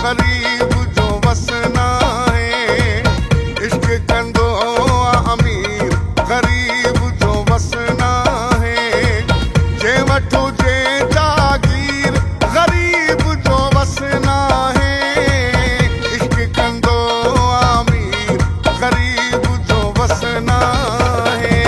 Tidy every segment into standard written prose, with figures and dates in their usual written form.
गरीब जो वसना है। इश्क कंदो अमीर गरीब जो वसना है। जे वठो जे जागीर गरीब जो वसना है। इश्क कंदो अमीर गरीब जो वसना है।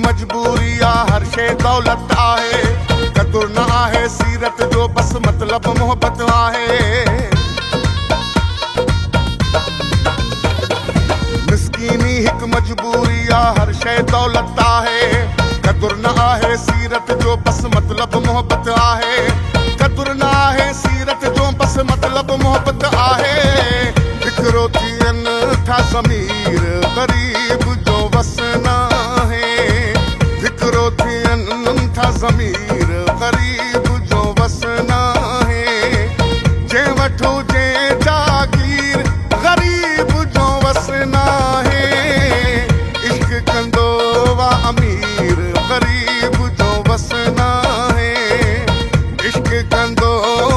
मजबूरी आ हर शे दौलत आहे। कदुर न आहे सीरत जो बस मतलब मोहब्बत आहे। मिस्कीनी हिक मजबूरी आ हर शे दौलत आहे। कदुर न आहे सीरत जो बस मतलब मोहब्बत आहे। कदुर न आहे सीरत जो बस मतलब मोहब्बत आहे। फिक्रो थियन था ज़मीर गरीब जो वसना है। फिक्रो थियन था ज़मीर गरीब जो वसना है। जे वठो जे जागीर गरीब जो वसना है। इश्क कंदो वा अमीर गरीब जो वसना है। इश्क कंदो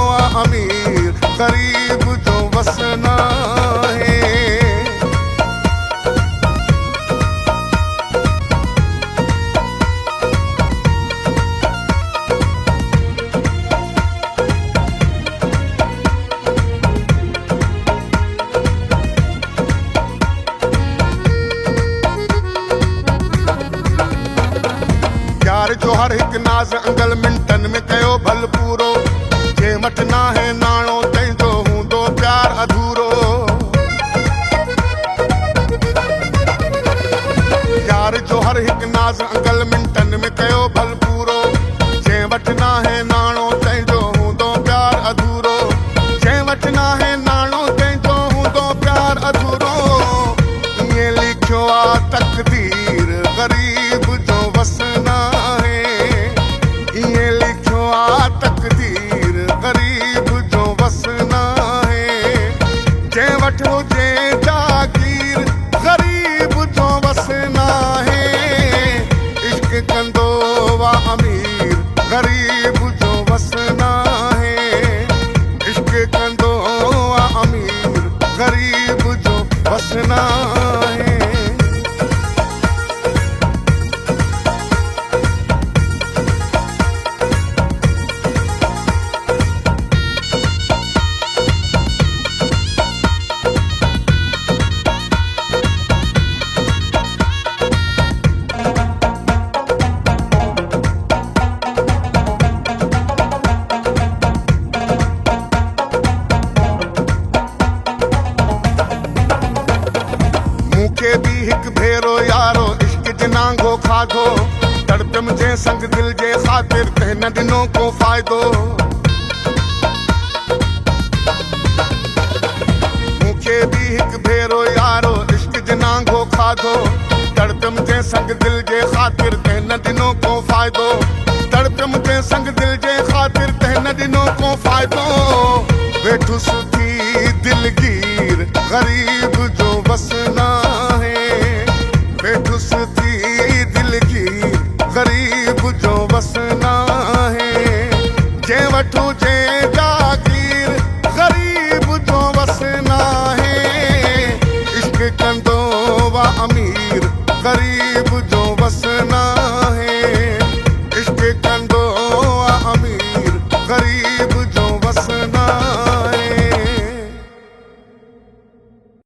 वा अमीर गरीब जो वसना है। प्यार जो हर हिक नाज़ अंगल मिंटन में कयो भल पूरो। जे वट ना है नाणो तंहिंजो हूंदो प्यार अधूरो। प्यार जो हर हिक नाज़ अंगल मिंटन में कयो भल पूरो। जे वट ना है नाणो तंहिंजो हूंदो प्यार अधूरो। जे वट ना है नाणो तंहिंजो हूंदो प्यार अधूरो। ईअं लिखियो आ तक़दीर गरीब जो वसना है। ईअं लिखियो आ तक़दीर गरीब जो वसना है। जे वठो जे जागीर गरीब जो वसना है। इश्क कंदो वा अमीर गरीब जो वसना है। इश्क कंदो वा अमीर गरीब जो वसना है। मूंखे भी हिक भेरो यारो इश्क जनांगो खाधो। तड़पियम जे संग दिल जे ख़ातिर तंहिं न ॾिनो को फ़ाइदो। मूंखे भी हिक भेरो यारो इश्क जनांगो खाधो। तड़पियम जे संग दिल जे ख़ातिर तंहिं न ॾिनो को फ़ाइदो। तड़पियम जे संग दिल जे ख़ातिर तंहिं न ॾिनो को फ़ाइदो। वेठुसि थी दिलगीर गरीब जो वसना है। वेठुसि थी दिलगीर गरीब जो वसना है। जे वठो जे जागीर गरीब जो वसना है। इश्क कंदो वा अमीर गरीब